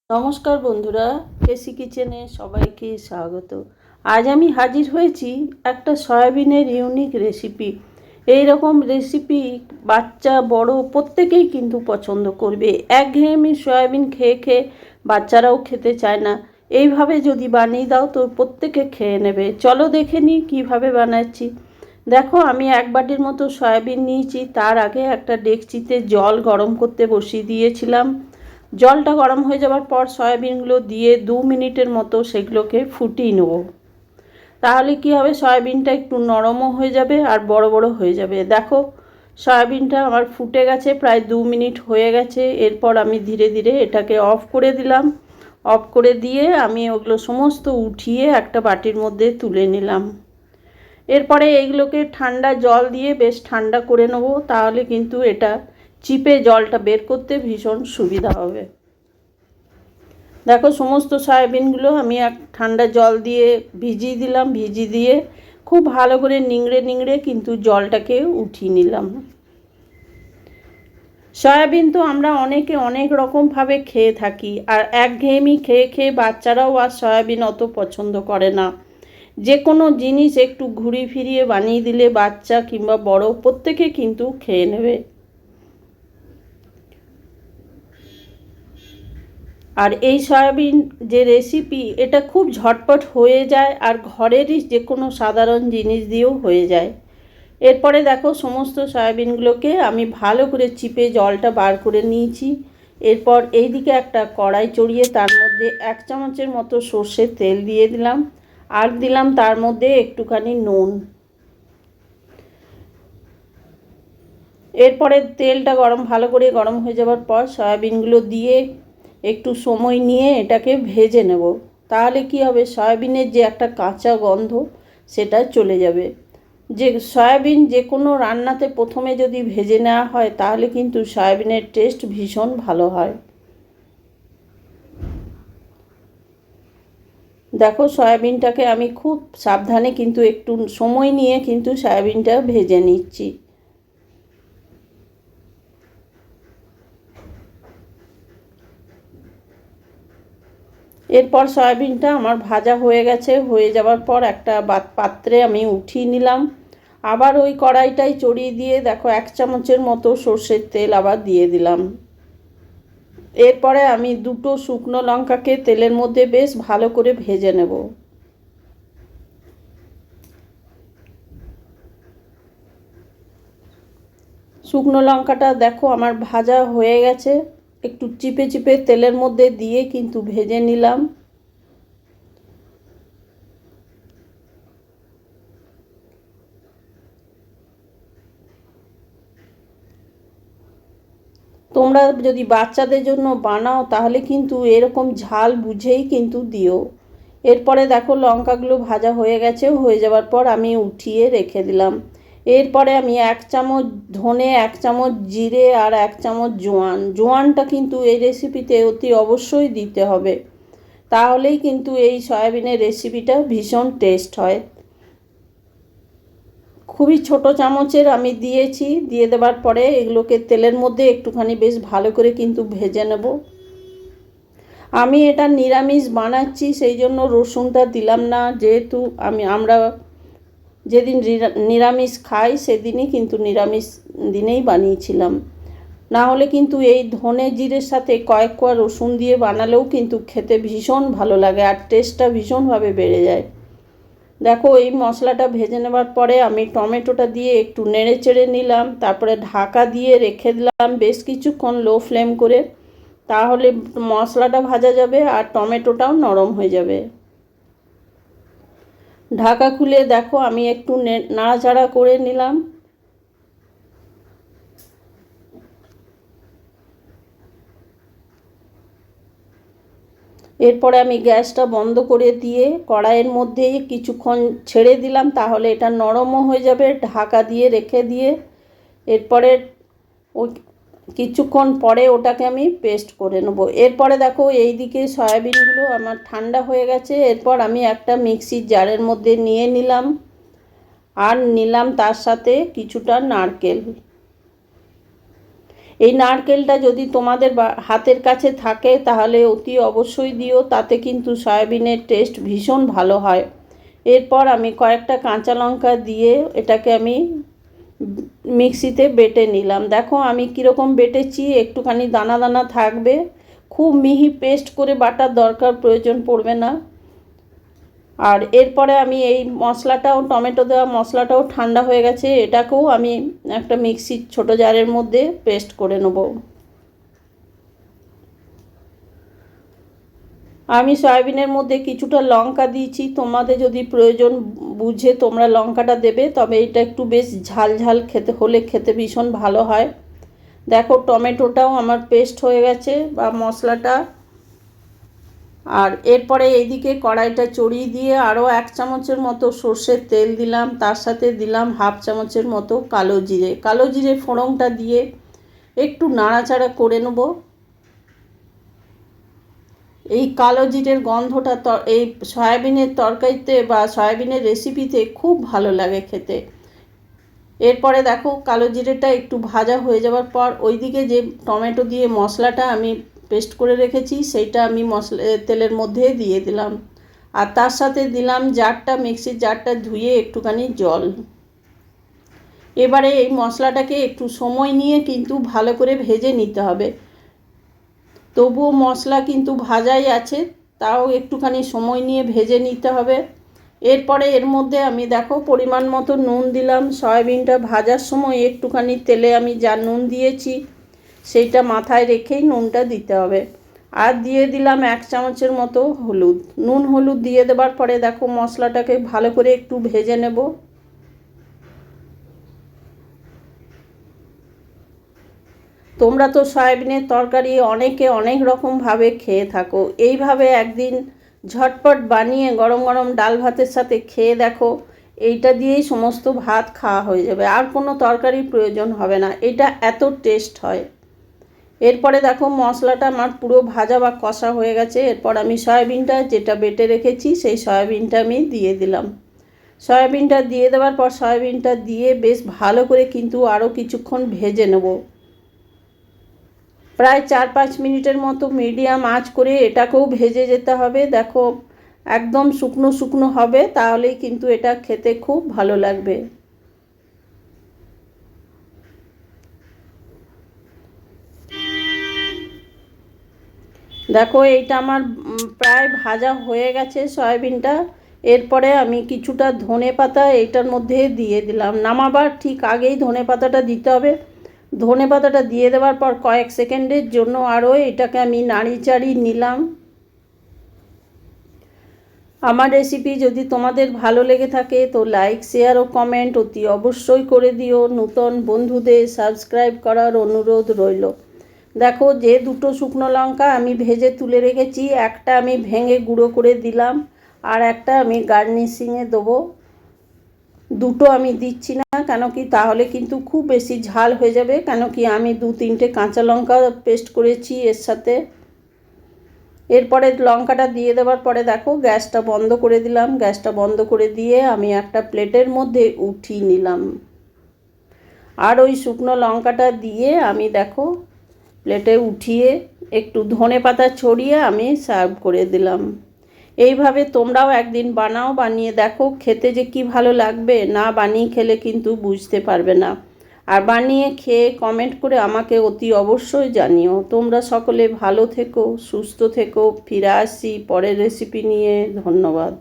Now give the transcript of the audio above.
নমস্কার বন্ধুরা, কেসি কিচেনে সবাইকে স্বাগত। আজ আমি হাজির হয়েছি একটা সয়াবিনের ইউনিক রেসিপি। এই রকম রেসিপি বাচ্চা বড় প্রত্যেকেই কিন্তু পছন্দ করবে। একঘেয়েমি সয়াবিন খেয়ে খেয়ে বাচ্চারাও খেতে চায় না। এইভাবে যদি বানিয়ে দাও তো প্রত্যেকে খেয়ে নেবে। চলো দেখে নিই কীভাবে বানাচ্ছি। দেখো, আমি এক বাটির মতো সয়াবিন নিয়েছি। তার আগে একটা ডেকচিতে জল গরম করতে বসিয়ে দিয়েছিলাম। জলটা গরম হয়ে যাওয়ার পর সয়াবিনগুলো দিয়ে 2 মিনিটের মতো সেগুলোকে ফুটিয়ে নেব। তাহলে কি হবে, সয়াবিনটা একটু নরমও হয়ে যাবে আর বড় বড় হয়ে যাবে। দেখো, সয়াবিনটা আমার ফুটে গেছে, প্রায় 2 মিনিট হয়ে গেছে। এরপর আমি ধীরে ধীরে এটাকে অফ করে দিলাম। অফ করে দিয়ে আমি ওগুলো সমস্ত উঠিয়ে একটা বাটির মধ্যে তুলে নিলাম। এরপরে এইগুলোকে ঠান্ডা জল দিয়ে বেশ ঠান্ডা করে নেব। তাহলে কিন্তু এটা চিপে জলটা বের করতে ভীষণ সুবিধা হবে। দেখো, সমস্ত সয়াবিনগুলো আমি এক ঠান্ডা জল দিয়ে ভিজিয়ে দিলাম। ভিজিয়ে দিয়ে খুব ভালো করে নিংড়ে নিংড়ে কিন্তু জলটাকে উঠিয়ে নিলাম। সয়াবিন তো আমরা অনেকে অনেক রকমভাবে খেয়ে থাকি, আর একঘেয়েমি খেয়ে খেয়ে বাচ্চারাও আর সয়াবিন অত পছন্দ করে না। যে কোনো জিনিস একটু ঘুরিয়ে ফিরিয়ে বানিয়ে দিলে বাচ্চা কিংবা বড় প্রত্যেকে কিন্তু খেয়ে নেবে। আর এই সয়াবিন যে রেসিপি, এটা খুব ঝটপট হয়ে যায় আর ঘরেরই যে কোনো সাধারণ জিনিস দিয়েও হয়ে যায়। এরপরে দেখো, সমস্ত সয়াবিনগুলোকে আমি ভালো করে চিপে জলটা বার করে নিয়েছি। এরপর এইদিকে একটা কড়াই চড়িয়ে তার মধ্যে 1 চামচের মতো সর্ষের তেল দিয়ে দিলাম। আর দিলাম তার মধ্যে একটুখানি নুন। এরপরে তেলটা ভালো করে গরম হয়ে যাওয়ার পর সয়াবিনগুলো দিয়ে একটু সময় নিয়ে এটাকে ভেজে নেব। তাহলে কি হবে, সয়াবিনের যে একটা কাঁচা গন্ধ সেটা চলে যাবে। যে সয়াবিন যে কোনো রান্নাতে প্রথমে যদি ভেজে নেওয়া হয় তাহলে কিন্তু সয়াবিনের টেস্ট ভীষণ ভালো হয়। দেখো, সয়াবিনটাকে আমি খুব সাবধানে কিন্তু একটু সময় নিয়ে কিন্তু সয়াবিনটা ভেজে নিচ্ছি। এরপর সয়াবিনটা আমার ভাজা হয়ে গেছে। হয়ে যাওয়ার পর একটা পাত্রে আমি উঠিয়ে নিলাম। আবার ওই কড়াইটাই চড়িয়ে দিয়ে দেখো 1 চামচের মতো সর্ষের তেল আবার দিয়ে দিলাম। এরপরে আমি 2টো শুকনো লঙ্কাকে তেলের মধ্যে বেশ ভালো করে ভেজে নেব। শুকনো লঙ্কাটা দেখো আমার ভাজা হয়ে গেছে। একটু চিপে চিপে তেলের মধ্যে দিয়ে কিন্তু ভেজে নিলাম। তোমরা যদি বাচ্চাদের জন্য বানাও তাহলে কিন্তু এরকম ঝাল বুঝেই কিন্তু দিও। এরপরে দেখো, লঙ্কাগুলো ভাজা হয়ে গেছে। হয়ে যাওয়ার পর আমি উঠিয়ে রেখে দিলাম। এরপরে আমি 1 চামচ ধনে, 1 চামচ জিরে আর 1 চামচ জোয়ানটা কিন্তু এই রেসিপিতে অতি অবশ্যই দিতে হবে। তাহলেই কিন্তু এই সয়াবিনের রেসিপিটা ভীষণ টেস্ট হয়। খুবই ছোট চামচের আমি দিয়েছি। দিয়ে দেওয়ার পরে এগুলোকে তেলের মধ্যে একটুখানি বেশ ভালো করে কিন্তু ভেজে নেব। আমি এটা নিরামিষ বানাচ্ছি, সেই জন্য রসুনটা দিলাম না। যেহেতু আমরা যেদিন নিরামিষ খাই সেদিনই কিন্তু নিরামিষ দিনেই বানিয়েছিলাম। না হলে কিন্তু এই ধনে জিরের সাথে কয়েক কোয়া রসুন দিয়ে বানালেও কিন্তু খেতে ভীষণ ভালো লাগে আর টেস্টটা ভীষণভাবে বেড়ে যায়। দেখো, এই মশলাটা ভেজে নেবার পরে আমি টমেটোটা দিয়ে একটু নেড়ে চেড়ে নিলাম। তারপরে ঢাকা দিয়ে রেখে দিলাম বেশ কিছুক্ষণ লো ফ্লেম করে। তাহলে মশলাটা ভাজা যাবে আর টমেটোটাও নরম হয়ে যাবে। ঢাকা খুলে দেখো আমি একটু নাড়াচাড়া করে নিলাম। এরপরে আমি গ্যাসটা বন্ধ করে দিয়ে কড়াইয়ের মধ্যেই কিছুক্ষণ ছেড়ে দিলাম। তাহলে এটা নরমও হয়ে যাবে। ঢাকা দিয়ে রেখে দিয়ে এরপরে ওই কিছুক্ষণ পরে ওটাকে আমি পেস্ট করে নেব। এরপরে দেখো, এই দিকে সয়াবিনগুলো আমার ঠান্ডা হয়ে গেছে। এরপর আমি একটা মিক্সির জারের মধ্যে নিয়ে নিলাম আর নিলাম তার সাথে কিছুটা নারকেল। এই নারকেলটা যদি তোমাদের হাতের কাছে থাকে তাহলে অতি অবশ্যই দিও, তাতে কিন্তু সয়াবিনের টেস্ট ভীষণ ভালো হয়। এরপর আমি কয়েকটা কাঁচা লঙ্কা দিয়ে এটাকে আমি মিক্সিতে বেটে নিলাম। দেখো আমি কীরকম বেটেছি, একটুখানি দানা দানা থাকবে, খুব মিহি পেস্ট করে বাটার প্রয়োজন পড়বে না। আর এরপরে আমি এই মশলাটাও, টমেটো দেওয়া মশলাটাও ঠান্ডা হয়ে গেছে, এটাকেও আমি একটা মিক্সির ছোটো জারের মধ্যে পেস্ট করে নেব। আমি সয়াবিনের মধ্যে কিছুটা লঙ্কা দিয়েছি, তোমাদের যদি প্রয়োজন বুঝে তোমরা লঙ্কাটা দেবে, তবে এটা একটু বেশ ঝাল ঝাল খেতে ভীষণ ভালো হয়। দেখো টমেটোটাও আমার পেস্ট হয়ে গেছে বা মশলাটা। আর এরপরে এইদিকে কড়াইটা চড়িয়ে দিয়ে আরও 1 চামচের মতো সর্ষের তেল দিলাম, তার সাথে দিলাম 1/2 চামচের মতো কালো জিরে ফোড়নটা দিয়ে একটু নাড়াচাড়া করে নেব। এই কালো জিরের গন্ধটা এই সয়াবিনের তরকারিতে বা সয়াবিনের রেসিপিতে খুব ভালো লাগে খেতে। এরপরে দেখো কালো জিরেটা একটু ভাজা হয়ে যাওয়ার পর ওইদিকে যে টমেটো দিয়ে মশলাটা আমি পেস্ট করে রেখেছি সেইটা আমি তেলের মধ্যে দিয়ে দিলাম, আর তার সাথে দিলাম মিক্সির জারটা ধুয়ে একটুখানি জল। এবারে এই মশলাটাকে একটু সময় নিয়ে কিন্তু ভালো করে ভেজে নিতে হবে। তবুও মশলা কিন্তু ভাজাই আছে, তাও একটুখানি সময় নিয়ে ভেজে নিতে হবে। এরপরে এর মধ্যে আমি দেখো পরিমাণ মতো নুন দিলাম। সয়াবিনটা ভাজার সময় একটুখানি তেলে আমি যা নুন দিয়েছি সেইটা মাথায় রেখেই নুনটা দিতে হবে। আর দিয়ে দিলাম 1 চামচের মতো হলুদ। নুন হলুদ দিয়ে দেওয়ার পরে দেখো মশলাটাকে ভালো করে একটু ভেজে নেব। তোমরা তো সয়াবিনের তরকারি অনেকে অনেক রকমভাবে খেয়ে থাকো, এইভাবে একদিন ঝটপট বানিয়ে গরম গরম ডাল ভাতের সাথে খেয়ে দেখো, এইটা দিয়েই সমস্ত ভাত খাওয়া হয়ে যাবে, আর কোনো তরকারির প্রয়োজন হবে না, এটা এত টেস্ট হয়। এরপরে দেখো মশলাটা আমার পুরো ভাজা বা কষা হয়ে গেছে। এরপর আমি সয়াবিনটা যেটা বেটে রেখেছি সেই সয়াবিনটা আমি দিয়ে দিলাম। সয়াবিনটা দিয়ে দেওয়ার পর সয়াবিনটা দিয়ে বেশ ভালো করে কিন্তু আরও কিছুক্ষণ ভেজে নেব। প্রায় 4-5 মিনিটের মতো মিডিয়াম আঁচ করে এটাকেও ভেজে যেতে হবে। দেখো একদম শুকনো শুকনো হবে, তাহলেই কিন্তু এটা খেতে খুব ভালো লাগবে। দেখো এইটা আমার প্রায় ভাজা হয়ে গেছে সয়াবিনটা। এরপরে আমি কিছুটা ধনেপাতা এইটার মধ্যে দিয়ে দিলাম। নামাবার ঠিক আগেই ধনেপাতাটা দিতে হবে। ধনেপাতাটা দিয়ে দেওয়ার পর কয়েক সেকেন্ডের জন্য আরও এটাকে আমি নাড়িচাড়ি নিলাম। আমার রেসিপি যদি তোমাদের ভালো লেগে থাকে তো লাইক, শেয়ার ও কমেন্ট অতি অবশ্যই করে দিও। নতুন বন্ধুদের সাবস্ক্রাইব করার অনুরোধ রইল। দেখো যে 2টো শুকনো লঙ্কা আমি ভেজে তুলে রেখেছি, একটা আমি ভেঙে গুঁড়ো করে দিলাম, আর একটা আমি গার্নিশিংয়ে দেবো। 2টো আমি দিচ্ছি না, কেন কি তাহলে কিন্তু খুব বেশি ঝাল হয়ে যাবে, কেন কি আমি 2-3টে কাঁচা লঙ্কা পেস্ট করেছি এর সাথে। এরপরে লঙ্কাটা দিয়ে দেওয়ার পরে দেখো গ্যাসটা বন্ধ করে দিলাম। গ্যাসটা বন্ধ করে দিয়ে আমি একটা প্লেটের মধ্যে উঠিয়ে নিলাম, আর ওই শুকনো লঙ্কাটা দিয়ে আমি দেখো প্লেটে উঠিয়ে একটু ধনেপাতা ছড়িয়ে আমি সার্ভ করে দিলাম। এইভাবে তোমরাও একদিন বানাও, বানিয়ে দেখো খেতে যে কি ভালো লাগবে, না বানিয়ে খেলে কিন্তু বুঝতে পারবে না। আর বানিয়ে খেয়ে কমেন্ট করে আমাকে অতি অবশ্যই জানিও। তোমরা সকলে ভালো থেকো, সুস্থ থেকো। ফিরে আসছি পরের রেসিপি নিয়ে। ধন্যবাদ।